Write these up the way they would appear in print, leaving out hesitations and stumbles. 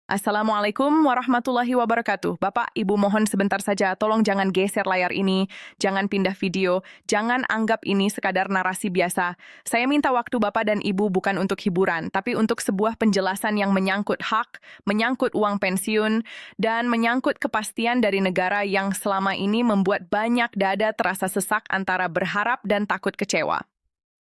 Assalamualaikum warahmatullahi wabarakatuh. Bapak, Ibu mohon sebentar saja, tolong jangan geser layar ini, jangan pindah video, jangan anggap ini sekadar narasi biasa. Saya minta waktu Bapak dan Ibu bukan untuk hiburan, tapi untuk sebuah penjelasan yang menyangkut hak, menyangkut uang pensiun, dan menyangkut kepastian dari negara yang selama ini membuat banyak dada terasa sesak antara berharap dan takut kecewa.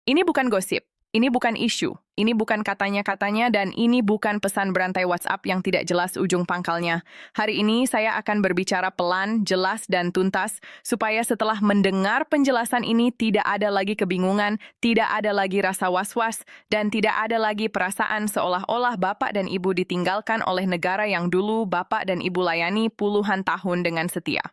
Ini bukan gosip. Ini bukan isu, ini bukan katanya-katanya, dan ini bukan pesan berantai WhatsApp yang tidak jelas ujung pangkalnya. Hari ini saya akan berbicara pelan, jelas, dan tuntas, supaya setelah mendengar penjelasan ini tidak ada lagi kebingungan, tidak ada lagi rasa was-was, dan tidak ada lagi perasaan seolah-olah Bapak dan Ibu ditinggalkan oleh negara yang dulu Bapak dan Ibu layani puluhan tahun dengan setia.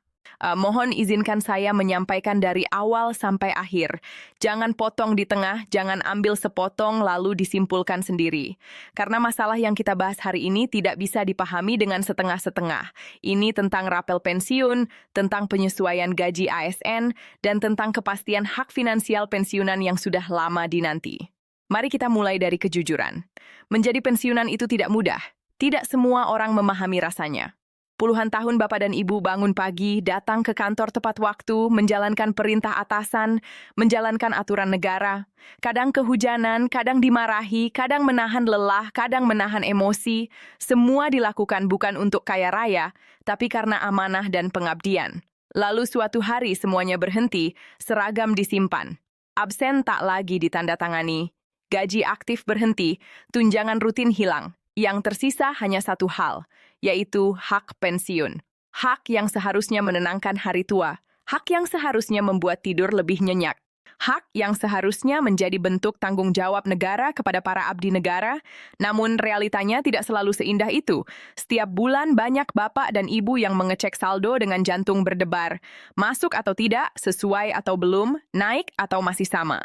Mohon izinkan saya menyampaikan dari awal sampai akhir. Jangan potong di tengah, jangan ambil sepotong lalu disimpulkan sendiri. Karena masalah yang kita bahas hari ini tidak bisa dipahami dengan setengah-setengah. Ini tentang rapel pensiun, tentang penyesuaian gaji ASN, dan tentang kepastian hak finansial pensiunan yang sudah lama dinanti. Mari kita mulai dari kejujuran. Menjadi pensiunan itu tidak mudah. Tidak semua orang memahami rasanya. Puluhan tahun Bapak dan Ibu bangun pagi, datang ke kantor tepat waktu, menjalankan perintah atasan, menjalankan aturan negara. Kadang kehujanan, kadang dimarahi, kadang menahan lelah, kadang menahan emosi. Semua dilakukan bukan untuk kaya raya, tapi karena amanah dan pengabdian. Lalu suatu hari semuanya berhenti, seragam disimpan. Absen tak lagi ditandatangani. Gaji aktif berhenti, tunjangan rutin hilang. Yang tersisa hanya satu hal, yaitu hak pensiun. Hak yang seharusnya menenangkan hari tua. Hak yang seharusnya membuat tidur lebih nyenyak. Hak yang seharusnya menjadi bentuk tanggung jawab negara kepada para abdi negara. Namun realitanya tidak selalu seindah itu. Setiap bulan banyak bapak dan ibu yang mengecek saldo dengan jantung berdebar. Masuk atau tidak, sesuai atau belum, naik atau masih sama.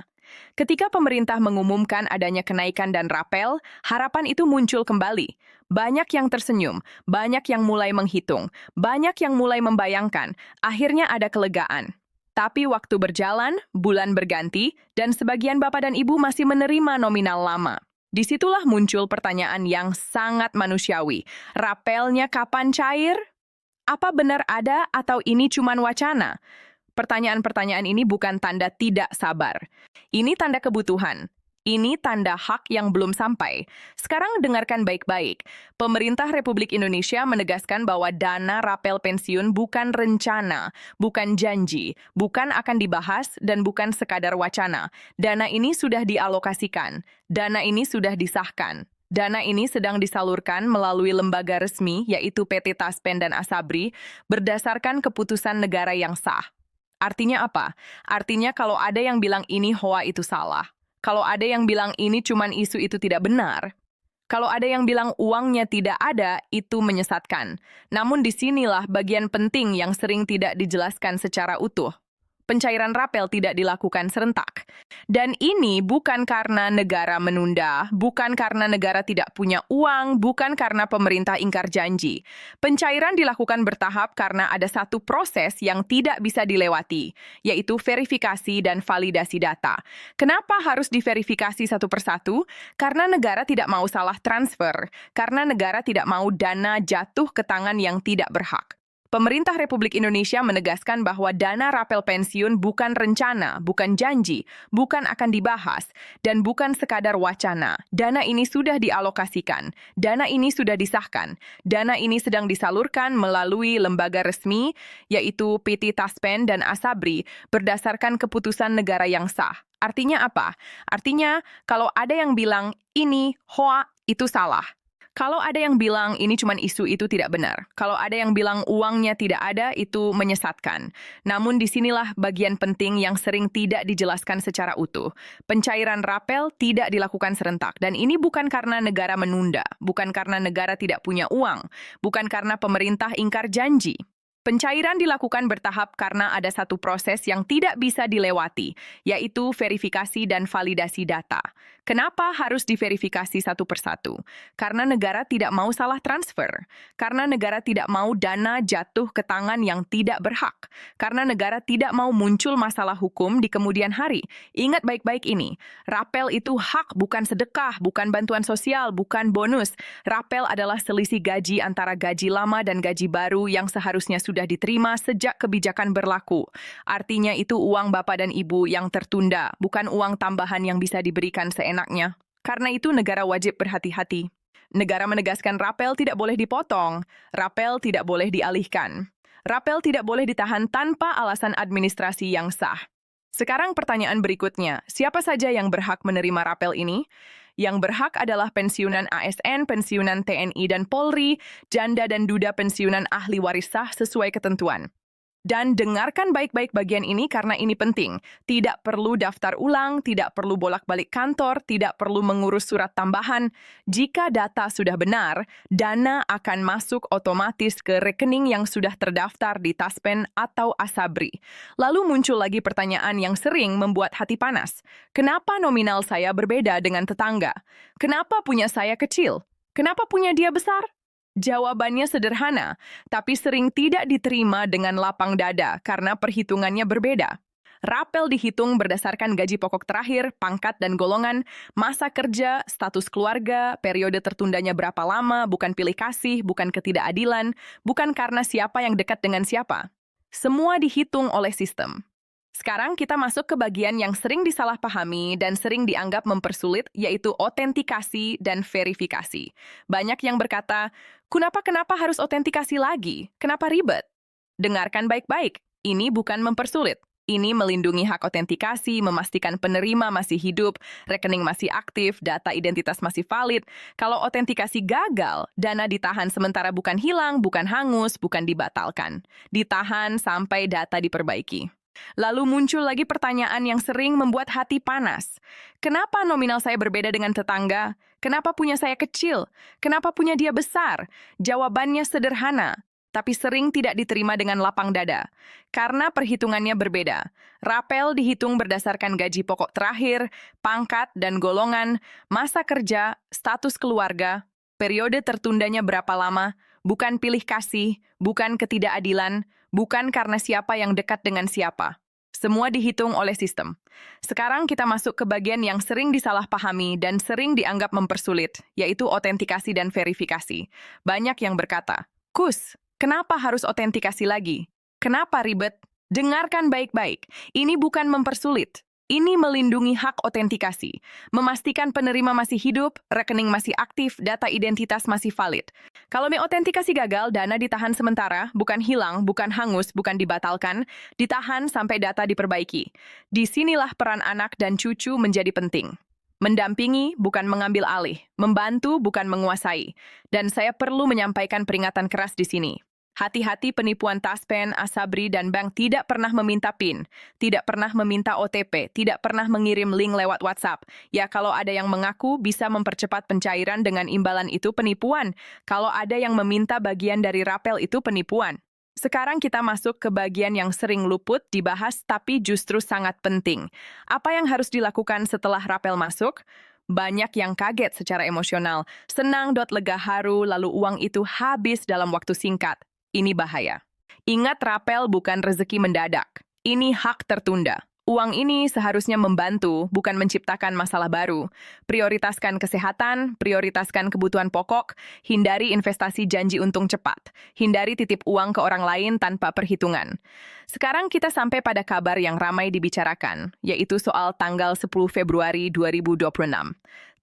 Ketika pemerintah mengumumkan adanya kenaikan dan rapel, harapan itu muncul kembali. Banyak yang tersenyum, banyak yang mulai menghitung, banyak yang mulai membayangkan. Akhirnya ada kelegaan. Tapi waktu berjalan, bulan berganti, dan sebagian bapak dan ibu masih menerima nominal lama. Disitulah muncul pertanyaan yang sangat manusiawi. Rapelnya kapan cair? Apa benar ada atau ini cuma wacana? Pertanyaan-pertanyaan ini bukan tanda tidak sabar. Ini tanda kebutuhan. Ini tanda hak yang belum sampai. Sekarang dengarkan baik-baik. Pemerintah Republik Indonesia menegaskan bahwa dana rapel pensiun bukan rencana, bukan janji, bukan akan dibahas, dan bukan sekadar wacana. Dana ini sudah dialokasikan. Dana ini sudah disahkan. Dana ini sedang disalurkan melalui lembaga resmi, yaitu PT Taspen dan Asabri, berdasarkan keputusan negara yang sah. Artinya apa? Artinya kalau ada yang bilang ini hoa itu salah. Kalau ada yang bilang ini cuman isu itu tidak benar. Kalau ada yang bilang uangnya tidak ada, itu menyesatkan. Namun disinilah bagian penting yang sering tidak dijelaskan secara utuh. Pencairan rapel tidak dilakukan serentak. Dan ini bukan karena negara menunda, bukan karena negara tidak punya uang, bukan karena pemerintah ingkar janji. Pencairan dilakukan bertahap karena ada satu proses yang tidak bisa dilewati, yaitu verifikasi dan validasi data. Kenapa harus diverifikasi satu persatu? Karena negara tidak mau salah transfer, karena negara tidak mau dana jatuh ke tangan yang tidak berhak. Pemerintah Republik Indonesia menegaskan bahwa dana rapel pensiun bukan rencana, bukan janji, bukan akan dibahas, dan bukan sekadar wacana. Dana ini sudah dialokasikan, dana ini sudah disahkan, dana ini sedang disalurkan melalui lembaga resmi, yaitu PT Taspen dan Asabri, berdasarkan keputusan negara yang sah. Artinya apa? Artinya, kalau ada yang bilang ini hoa, itu salah. Kalau ada yang bilang ini cuma isu, itu tidak benar. Kalau ada yang bilang uangnya tidak ada, itu menyesatkan. Namun disinilah bagian penting yang sering tidak dijelaskan secara utuh. Pencairan rapel tidak dilakukan serentak. Dan ini bukan karena negara menunda, bukan karena negara tidak punya uang, bukan karena pemerintah ingkar janji. Pencairan dilakukan bertahap karena ada satu proses yang tidak bisa dilewati, yaitu verifikasi dan validasi data. Kenapa harus diverifikasi satu persatu? Karena negara tidak mau salah transfer. Karena negara tidak mau dana jatuh ke tangan yang tidak berhak. Karena negara tidak mau muncul masalah hukum di kemudian hari. Ingat baik-baik ini. Rapel itu hak, bukan sedekah, bukan bantuan sosial, bukan bonus. Rapel adalah selisih gaji antara gaji lama dan gaji baru yang seharusnya sudah diterima sejak kebijakan berlaku. Artinya itu uang Bapak dan Ibu yang tertunda, bukan uang tambahan yang bisa diberikan seenaknya. Karena itu negara wajib berhati-hati. Negara menegaskan rapel tidak boleh dipotong, rapel tidak boleh dialihkan. Rapel tidak boleh ditahan tanpa alasan administrasi yang sah. Sekarang pertanyaan berikutnya, siapa saja yang berhak menerima rapel ini? Yang berhak adalah pensiunan ASN, pensiunan TNI dan Polri, janda dan duda pensiunan ahli waris sah sesuai ketentuan. Dan dengarkan baik-baik bagian ini karena ini penting. Tidak perlu daftar ulang, tidak perlu bolak-balik kantor, tidak perlu mengurus surat tambahan. Jika data sudah benar, dana akan masuk otomatis ke rekening yang sudah terdaftar di Taspen atau Asabri. Lalu muncul lagi pertanyaan yang sering membuat hati panas. Kenapa nominal saya berbeda dengan tetangga? Kenapa punya saya kecil? Kenapa punya dia besar? Jawabannya sederhana, tapi sering tidak diterima dengan lapang dada karena perhitungannya berbeda. Rapel dihitung berdasarkan gaji pokok terakhir, pangkat dan golongan, masa kerja, status keluarga, periode tertundanya berapa lama, bukan pilih kasih, bukan ketidakadilan, bukan karena siapa yang dekat dengan siapa. Semua dihitung oleh sistem. Sekarang kita masuk ke bagian yang sering disalahpahami dan sering dianggap mempersulit, yaitu otentikasi dan verifikasi. Banyak yang berkata, kenapa harus otentikasi lagi? Kenapa ribet? Dengarkan baik-baik, ini bukan mempersulit. Ini melindungi hak otentikasi, memastikan penerima masih hidup, rekening masih aktif, data identitas masih valid. Kalau otentikasi gagal, dana ditahan sementara bukan hilang, bukan hangus, bukan dibatalkan. Ditahan sampai data diperbaiki. Lalu muncul lagi pertanyaan yang sering membuat hati panas. Kenapa nominal saya berbeda dengan tetangga? Kenapa punya saya kecil? Kenapa punya dia besar? Jawabannya sederhana, tapi sering tidak diterima dengan lapang dada. Karena perhitungannya berbeda. Rapel dihitung berdasarkan gaji pokok terakhir, pangkat dan golongan, masa kerja, status keluarga, periode tertundanya berapa lama, bukan pilih kasih, bukan ketidakadilan, bukan karena siapa yang dekat dengan siapa. Semua dihitung oleh sistem. Sekarang kita masuk ke bagian yang sering disalahpahami dan sering dianggap mempersulit, yaitu otentikasi dan verifikasi. Banyak yang berkata, Kus, kenapa harus otentikasi lagi? Kenapa ribet? Dengarkan baik-baik. Ini bukan mempersulit. Ini melindungi hak otentikasi, memastikan penerima masih hidup, rekening masih aktif, data identitas masih valid. Kalau otentikasi gagal, dana ditahan sementara, bukan hilang, bukan hangus, bukan dibatalkan, ditahan sampai data diperbaiki. Disinilah peran anak dan cucu menjadi penting. Mendampingi bukan mengambil alih, membantu bukan menguasai. Dan saya perlu menyampaikan peringatan keras di sini. Hati-hati penipuan Taspen, Asabri, dan bank tidak pernah meminta PIN, tidak pernah meminta OTP, tidak pernah mengirim link lewat WhatsApp. Ya, kalau ada yang mengaku bisa mempercepat pencairan dengan imbalan itu penipuan. Kalau ada yang meminta bagian dari rapel itu penipuan. Sekarang kita masuk ke bagian yang sering luput dibahas tapi justru sangat penting. Apa yang harus dilakukan setelah rapel masuk? Banyak yang kaget secara emosional. Senang, lega haru, lalu uang itu habis dalam waktu singkat. Ini bahaya. Ingat, rapel bukan rezeki mendadak. Ini hak tertunda. Uang ini seharusnya membantu, bukan menciptakan masalah baru. Prioritaskan kesehatan, prioritaskan kebutuhan pokok, hindari investasi janji untung cepat, hindari titip uang ke orang lain tanpa perhitungan. Sekarang kita sampai pada kabar yang ramai dibicarakan, yaitu soal tanggal 10 Februari 2026.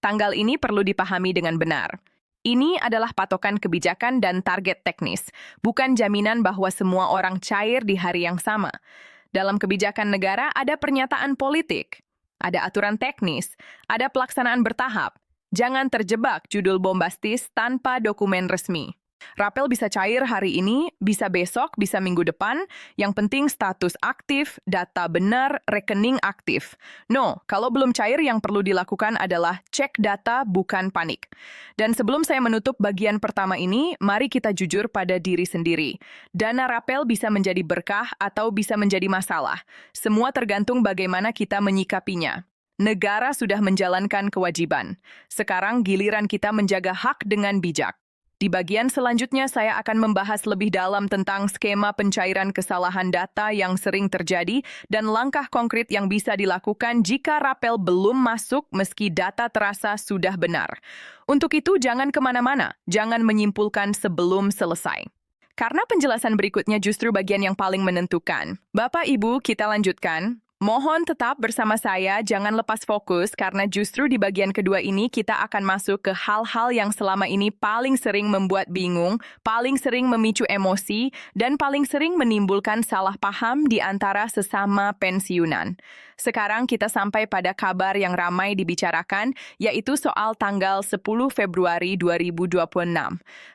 Tanggal ini perlu dipahami dengan benar. Ini adalah patokan kebijakan dan target teknis, bukan jaminan bahwa semua orang cair di hari yang sama. Dalam kebijakan negara ada pernyataan politik, ada aturan teknis, ada pelaksanaan bertahap. Jangan terjebak judul bombastis tanpa dokumen resmi. Rapel bisa cair hari ini, bisa besok, bisa minggu depan. Yang penting status aktif, data benar, rekening aktif. No, kalau belum cair yang perlu dilakukan adalah cek data, bukan panik. Dan sebelum saya menutup bagian pertama ini, mari kita jujur pada diri sendiri. Dana rapel bisa menjadi berkah atau bisa menjadi masalah. Semua tergantung bagaimana kita menyikapinya. Negara sudah menjalankan kewajiban. Sekarang giliran kita menjaga hak dengan bijak. Di bagian selanjutnya saya akan membahas lebih dalam tentang skema pencairan kesalahan data yang sering terjadi dan langkah konkret yang bisa dilakukan jika rapel belum masuk meski data terasa sudah benar. Untuk itu jangan kemana-mana, jangan menyimpulkan sebelum selesai. Karena penjelasan berikutnya justru bagian yang paling menentukan. Bapak, Ibu, kita lanjutkan. Mohon tetap bersama saya, jangan lepas fokus karena justru di bagian kedua ini kita akan masuk ke hal-hal yang selama ini paling sering membuat bingung, paling sering memicu emosi, dan paling sering menimbulkan salah paham di antara sesama pensiunan. Sekarang kita sampai pada kabar yang ramai dibicarakan, yaitu soal tanggal 10 Februari 2026.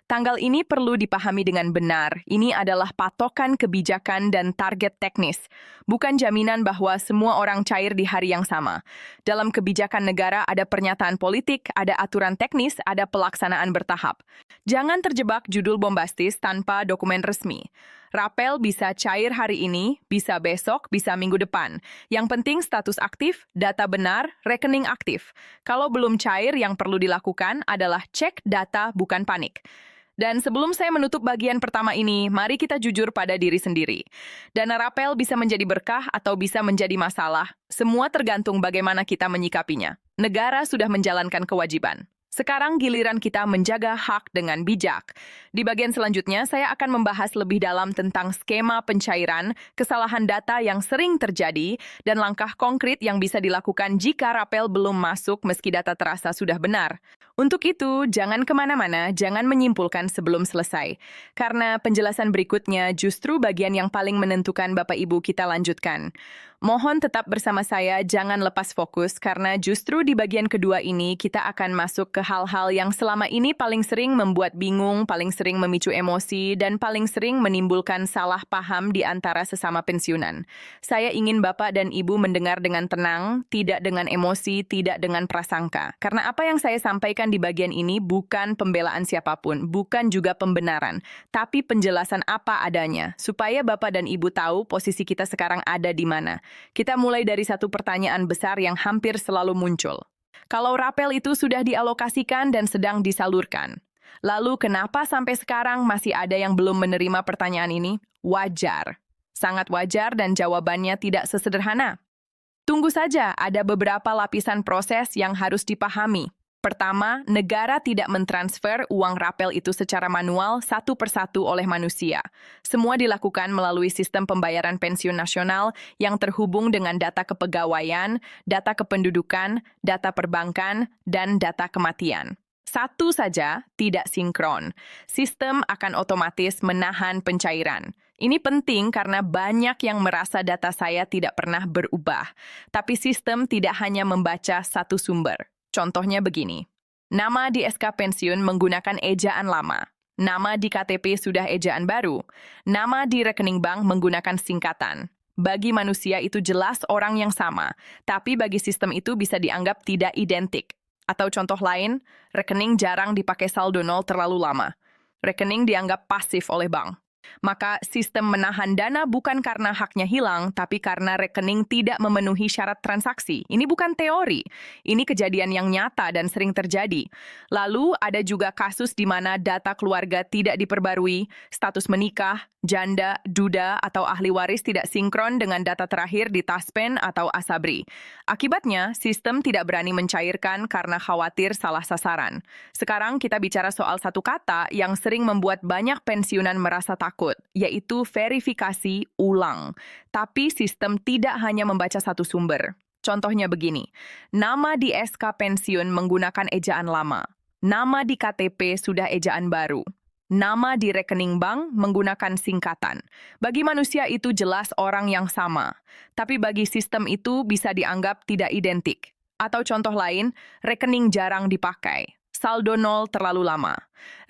Tanggal ini perlu dipahami dengan benar. Ini adalah patokan kebijakan dan target teknis, bukan jaminan bahwa semua orang cair di hari yang sama. Dalam kebijakan negara ada pernyataan politik, ada aturan teknis, ada pelaksanaan bertahap. Jangan terjebak judul bombastis tanpa dokumen resmi. Rapel bisa cair hari ini, bisa besok, bisa minggu depan. Yang penting status aktif, data benar, rekening aktif. Kalau belum cair, yang perlu dilakukan adalah cek data, bukan panik. Dan sebelum saya menutup bagian pertama ini, mari kita jujur pada diri sendiri. Dana rapel bisa menjadi berkah atau bisa menjadi masalah. Semua tergantung bagaimana kita menyikapinya. Negara sudah menjalankan kewajiban. Sekarang giliran kita menjaga hak dengan bijak. Di bagian selanjutnya, saya akan membahas lebih dalam tentang skema pencairan, kesalahan data yang sering terjadi, dan langkah konkret yang bisa dilakukan jika rapel belum masuk meski data terasa sudah benar. Untuk itu, jangan kemana-mana, jangan menyimpulkan sebelum selesai. Karena penjelasan berikutnya justru bagian yang paling menentukan Bapak Ibu kita lanjutkan. Mohon tetap bersama saya, jangan lepas fokus, karena justru di bagian kedua ini kita akan masuk ke hal-hal yang selama ini paling sering membuat bingung, paling sering memicu emosi, dan paling sering menimbulkan salah paham di antara sesama pensiunan. Saya ingin Bapak dan Ibu mendengar dengan tenang, tidak dengan emosi, tidak dengan prasangka. Karena apa yang saya sampaikan di bagian ini bukan pembelaan siapapun, bukan juga pembenaran, tapi penjelasan apa adanya, supaya Bapak dan Ibu tahu posisi kita sekarang ada di mana. Kita mulai dari satu pertanyaan besar yang hampir selalu muncul. Kalau rapel itu sudah dialokasikan dan sedang disalurkan, lalu kenapa sampai sekarang masih ada yang belum menerima pertanyaan ini? Wajar. Sangat wajar dan jawabannya tidak sesederhana. Tunggu saja, ada beberapa lapisan proses yang harus dipahami. Pertama, negara tidak mentransfer uang rapel itu secara manual satu persatu oleh manusia. Semua dilakukan melalui sistem pembayaran pensiun nasional yang terhubung dengan data kepegawaian, data kependudukan, data perbankan, dan data kematian. Satu saja tidak sinkron. Sistem akan otomatis menahan pencairan. Ini penting karena banyak yang merasa data saya tidak pernah berubah. Tapi sistem tidak hanya membaca satu sumber. Contohnya begini, nama di SK pensiun menggunakan ejaan lama, nama di KTP sudah ejaan baru, nama di rekening bank menggunakan singkatan. Bagi manusia itu jelas orang yang sama, tapi bagi sistem itu bisa dianggap tidak identik. Atau contoh lain, rekening jarang dipakai saldo nol terlalu lama. Rekening dianggap pasif oleh bank. Maka sistem menahan dana bukan karena haknya hilang, tapi karena rekening tidak memenuhi syarat transaksi. Ini bukan teori, ini kejadian yang nyata dan sering terjadi. Lalu ada juga kasus di mana data keluarga tidak diperbarui, status menikah, janda, duda, atau ahli waris tidak sinkron dengan data terakhir di Taspen atau Asabri. Akibatnya, sistem tidak berani mencairkan karena khawatir salah sasaran. Sekarang kita bicara soal satu kata yang sering membuat banyak pensiunan merasa takut, yaitu verifikasi ulang. Tapi sistem tidak hanya membaca satu sumber. Contohnya begini, nama di SK pensiun menggunakan ejaan lama, nama di KTP sudah ejaan baru, nama di rekening bank menggunakan singkatan. Bagi manusia itu jelas orang yang sama, tapi bagi sistem itu bisa dianggap tidak identik. Atau contoh lain, rekening jarang dipakai. Saldo nol terlalu lama.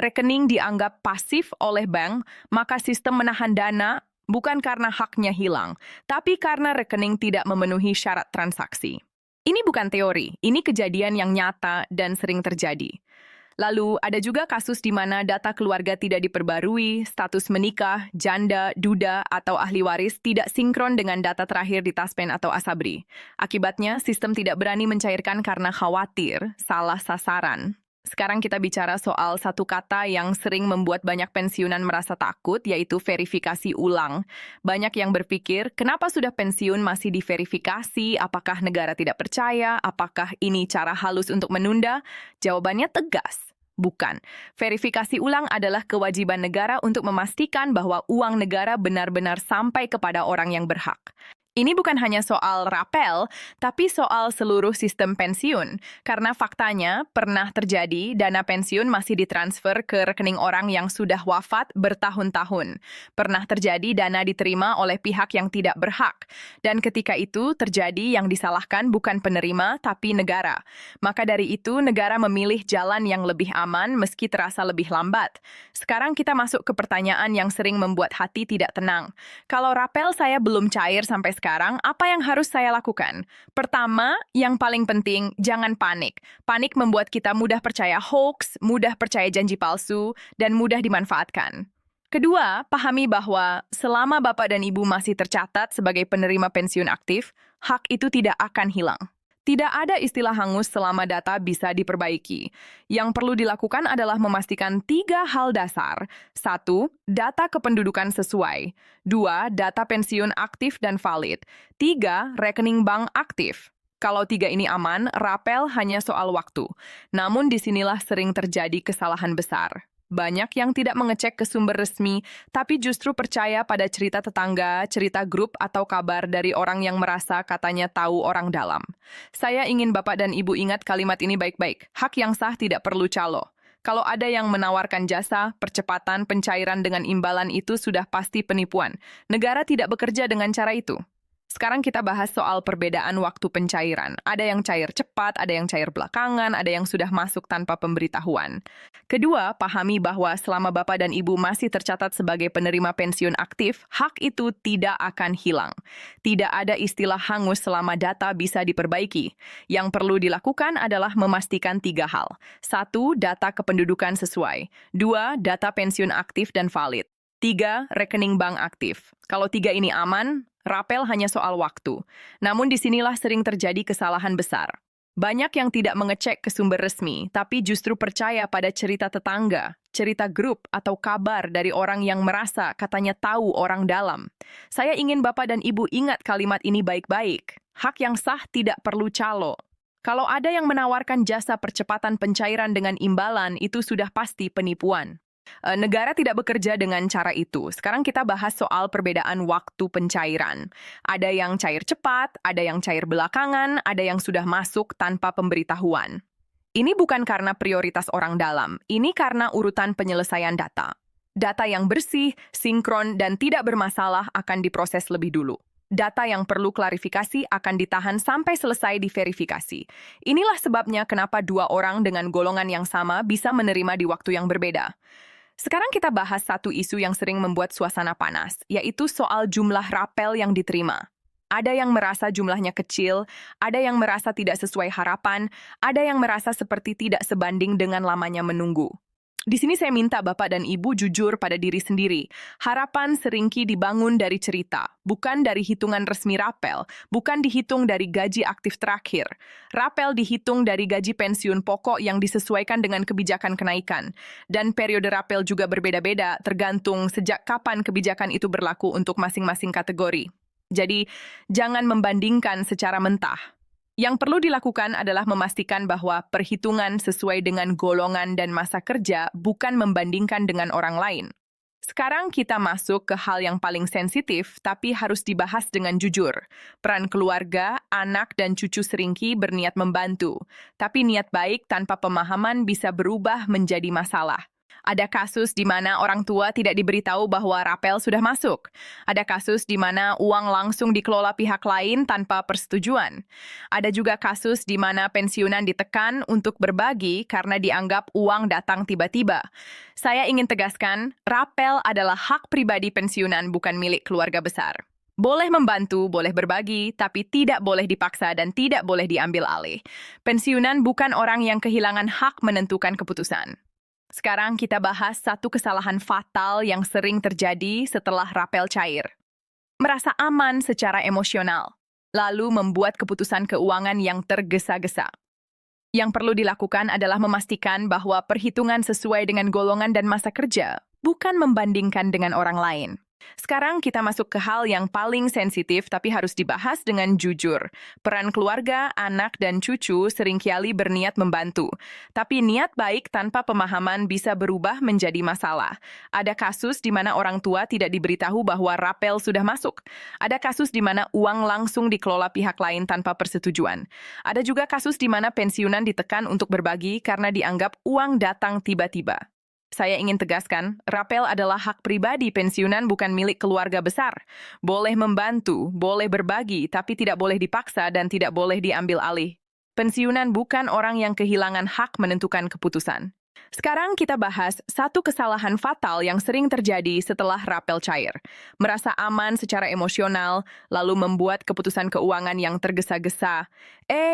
Rekening dianggap pasif oleh bank, maka sistem menahan dana bukan karena haknya hilang, tapi karena rekening tidak memenuhi syarat transaksi. Ini bukan teori, ini kejadian yang nyata dan sering terjadi. Lalu ada juga kasus di mana data keluarga tidak diperbarui, status menikah, janda, duda, atau ahli waris tidak sinkron dengan data terakhir di Taspen atau Asabri. Akibatnya, sistem tidak berani mencairkan karena khawatir salah sasaran. Sekarang kita bicara soal satu kata yang sering membuat banyak pensiunan merasa takut, yaitu verifikasi ulang. Banyak yang berpikir, kenapa sudah pensiun masih diverifikasi? Apakah negara tidak percaya? Apakah ini cara halus untuk menunda? Jawabannya tegas. Bukan. Verifikasi ulang adalah kewajiban negara untuk memastikan bahwa uang negara benar-benar sampai kepada orang yang berhak. Ini bukan hanya soal rapel, tapi soal seluruh sistem pensiun. Karena faktanya pernah terjadi dana pensiun masih ditransfer ke rekening orang yang sudah wafat bertahun-tahun. Pernah terjadi dana diterima oleh pihak yang tidak berhak. Dan ketika itu terjadi yang disalahkan bukan penerima, tapi negara. Maka dari itu negara memilih jalan yang lebih aman meski terasa lebih lambat. Sekarang kita masuk ke pertanyaan yang sering membuat hati tidak tenang. Kalau rapel saya belum cair sampai sekarang, apa yang harus saya lakukan? Pertama, yang paling penting, jangan panik. Panik membuat kita mudah percaya hoax, mudah percaya janji palsu, dan mudah dimanfaatkan. Kedua, pahami bahwa selama Bapak dan Ibu masih tercatat sebagai penerima pensiun aktif, hak itu tidak akan hilang. Tidak ada istilah hangus selama data bisa diperbaiki. Yang perlu dilakukan adalah memastikan 3 hal dasar. 1. Data kependudukan sesuai. 2. Data pensiun aktif dan valid. 3. Rekening bank aktif. Kalau 3 ini aman, rapel hanya soal waktu. Namun disinilah sering terjadi kesalahan besar. Banyak yang tidak mengecek ke sumber resmi, tapi justru percaya pada cerita tetangga, cerita grup, atau kabar dari orang yang merasa katanya tahu orang dalam. Saya ingin Bapak dan Ibu ingat kalimat ini baik-baik. Hak yang sah tidak perlu calo. Kalau ada yang menawarkan jasa, percepatan, pencairan dengan imbalan itu sudah pasti penipuan. Negara tidak bekerja dengan cara itu. Sekarang kita bahas soal perbedaan waktu pencairan. Ada yang cair cepat, ada yang cair belakangan, ada yang sudah masuk tanpa pemberitahuan. Kedua, pahami bahwa selama Bapak dan Ibu masih tercatat sebagai penerima pensiun aktif, hak itu tidak akan hilang. Tidak ada istilah hangus selama data bisa diperbaiki. Yang perlu dilakukan adalah memastikan 3 hal. 1. Data kependudukan sesuai. 2. Data pensiun aktif dan valid. 3. Rekening bank aktif. Kalau 3 ini aman, rapel hanya soal waktu. Namun disinilah sering terjadi kesalahan besar. Banyak yang tidak mengecek ke sumber resmi, tapi justru percaya pada cerita tetangga, cerita grup, atau kabar dari orang yang merasa katanya tahu orang dalam. Saya ingin Bapak dan Ibu ingat kalimat ini baik-baik. Hak yang sah tidak perlu calo. Kalau ada yang menawarkan jasa percepatan pencairan dengan imbalan, itu sudah pasti penipuan. Negara tidak bekerja dengan cara itu. Sekarang kita bahas soal perbedaan waktu pencairan. Ada yang cair cepat, ada yang cair belakangan, ada yang sudah masuk tanpa pemberitahuan. Ini bukan karena prioritas orang dalam, ini karena urutan penyelesaian data. Data yang bersih, sinkron, dan tidak bermasalah akan diproses lebih dulu. Data yang perlu klarifikasi akan ditahan sampai selesai diverifikasi. Inilah sebabnya kenapa 2 orang dengan golongan yang sama bisa menerima di waktu yang berbeda. Sekarang kita bahas satu isu yang sering membuat suasana panas, yaitu soal jumlah rapel yang diterima. Ada yang merasa jumlahnya kecil, ada yang merasa tidak sesuai harapan, ada yang merasa seperti tidak sebanding dengan lamanya menunggu. Di sini saya minta Bapak dan Ibu jujur pada diri sendiri. Harapan seringki dibangun dari cerita, bukan dari hitungan resmi rapel, bukan dihitung dari gaji aktif terakhir. Rapel dihitung dari gaji pensiun pokok yang disesuaikan dengan kebijakan kenaikan. Dan periode rapel juga berbeda-beda, tergantung sejak kapan kebijakan itu berlaku untuk masing-masing kategori. Jadi, jangan membandingkan secara mentah. Yang perlu dilakukan adalah memastikan bahwa perhitungan sesuai dengan golongan dan masa kerja, bukan membandingkan dengan orang lain. Sekarang kita masuk ke hal yang paling sensitif, tapi harus dibahas dengan jujur. Peran keluarga, anak, dan cucu seringki berniat membantu. Tapi niat baik tanpa pemahaman bisa berubah menjadi masalah. Ada kasus di mana orang tua tidak diberitahu bahwa rapel sudah masuk. Ada kasus di mana uang langsung dikelola pihak lain tanpa persetujuan. Ada juga kasus di mana pensiunan ditekan untuk berbagi karena dianggap uang datang tiba-tiba. Saya ingin tegaskan, rapel adalah hak pribadi pensiunan bukan milik keluarga besar. Boleh membantu, boleh berbagi, tapi tidak boleh dipaksa dan tidak boleh diambil alih. Pensiunan bukan orang yang kehilangan hak menentukan keputusan. Sekarang kita bahas satu kesalahan fatal yang sering terjadi setelah rapel cair. Merasa aman secara emosional, lalu membuat keputusan keuangan yang tergesa-gesa. Yang perlu dilakukan adalah memastikan bahwa perhitungan sesuai dengan golongan dan masa kerja, bukan membandingkan dengan orang lain. Sekarang kita masuk ke hal yang paling sensitif tapi harus dibahas dengan jujur. Peran keluarga, anak, dan cucu seringkali berniat membantu. Tapi niat baik tanpa pemahaman bisa berubah menjadi masalah. Ada kasus di mana orang tua tidak diberitahu bahwa rapel sudah masuk. Ada kasus di mana uang langsung dikelola pihak lain tanpa persetujuan. Ada juga kasus di mana pensiunan ditekan untuk berbagi karena dianggap uang datang tiba-tiba. Saya ingin tegaskan, rapel adalah hak pribadi pensiunan bukan milik keluarga besar. Boleh membantu, boleh berbagi, tapi tidak boleh dipaksa dan tidak boleh diambil alih. Pensiunan bukan orang yang kehilangan hak menentukan keputusan. Sekarang kita bahas satu kesalahan fatal yang sering terjadi setelah rapel cair. Merasa aman secara emosional, lalu membuat keputusan keuangan yang tergesa-gesa.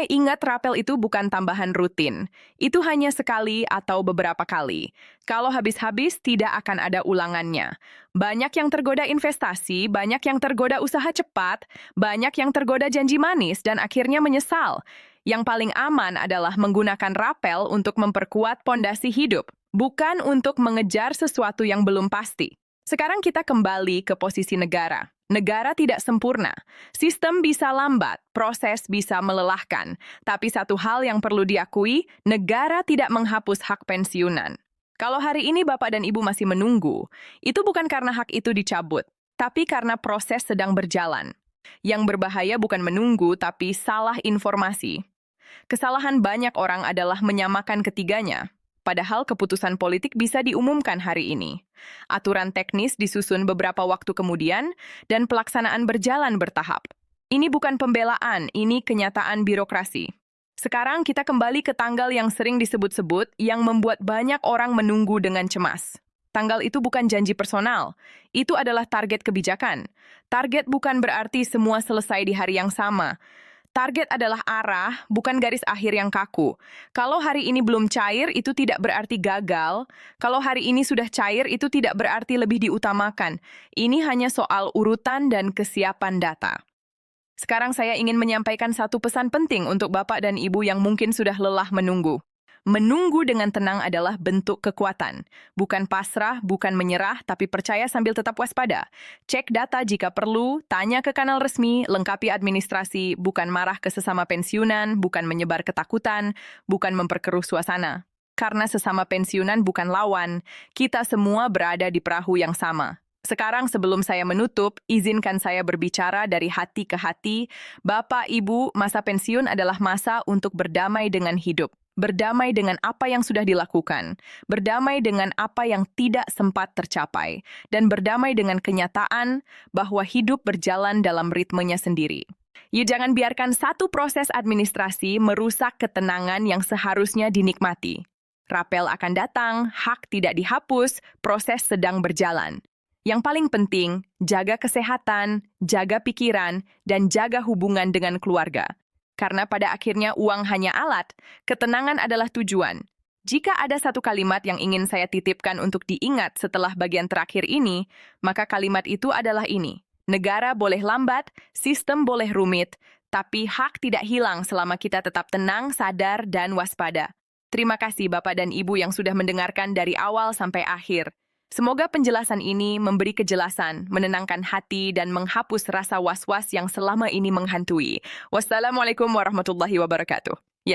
Ingat rapel itu bukan tambahan rutin. Itu hanya sekali atau beberapa kali. Kalau habis-habis, tidak akan ada ulangannya. Banyak yang tergoda investasi, banyak yang tergoda usaha cepat, banyak yang tergoda janji manis, dan akhirnya menyesal. Yang paling aman adalah menggunakan rapel untuk memperkuat pondasi hidup, bukan untuk mengejar sesuatu yang belum pasti. Sekarang kita kembali ke posisi negara. Negara tidak sempurna. Sistem bisa lambat, proses bisa melelahkan. Tapi satu hal yang perlu diakui, negara tidak menghapus hak pensiunan. Kalau hari ini Bapak dan Ibu masih menunggu, itu bukan karena hak itu dicabut, tapi karena proses sedang berjalan. Yang berbahaya bukan menunggu, tapi salah informasi. Kesalahan banyak orang adalah menyamakan ketiganya, padahal keputusan politik bisa diumumkan hari ini. Aturan teknis disusun beberapa waktu kemudian, dan pelaksanaan berjalan bertahap. Ini bukan pembelaan, ini kenyataan birokrasi. Sekarang kita kembali ke tanggal yang sering disebut-sebut yang membuat banyak orang menunggu dengan cemas. Tanggal itu bukan janji personal, itu adalah target kebijakan. Target bukan berarti semua selesai di hari yang sama. Target adalah arah, bukan garis akhir yang kaku. Kalau hari ini belum cair, itu tidak berarti gagal. Kalau hari ini sudah cair, itu tidak berarti lebih diutamakan. Ini hanya soal urutan dan kesiapan data. Sekarang saya ingin menyampaikan satu pesan penting untuk Bapak dan Ibu yang mungkin sudah lelah menunggu. Menunggu dengan tenang adalah bentuk kekuatan. Bukan pasrah, bukan menyerah, tapi percaya sambil tetap waspada. Cek data jika perlu, tanya ke kanal resmi, lengkapi administrasi, bukan marah ke sesama pensiunan, bukan menyebar ketakutan, bukan memperkeruh suasana. Karena sesama pensiunan bukan lawan, kita semua berada di perahu yang sama. Sekarang sebelum saya menutup, izinkan saya berbicara dari hati ke hati. Bapak, Ibu, masa pensiun adalah masa untuk berdamai dengan hidup. Berdamai dengan apa yang sudah dilakukan, berdamai dengan apa yang tidak sempat tercapai, dan berdamai dengan kenyataan bahwa hidup berjalan dalam ritmenya sendiri. Jangan biarkan satu proses administrasi merusak ketenangan yang seharusnya dinikmati. Rapel akan datang, hak tidak dihapus, proses sedang berjalan. Yang paling penting, jaga kesehatan, jaga pikiran, dan jaga hubungan dengan keluarga. Karena pada akhirnya uang hanya alat, ketenangan adalah tujuan. Jika ada satu kalimat yang ingin saya titipkan untuk diingat setelah bagian terakhir ini, maka kalimat itu adalah ini. Negara boleh lambat, sistem boleh rumit, tapi hak tidak hilang selama kita tetap tenang, sadar, dan waspada. Terima kasih Bapak dan Ibu yang sudah mendengarkan dari awal sampai akhir. Semoga penjelasan ini memberi kejelasan, menenangkan hati, dan menghapus rasa was-was yang selama ini menghantui. Wassalamualaikum warahmatullahi wabarakatuh. 1,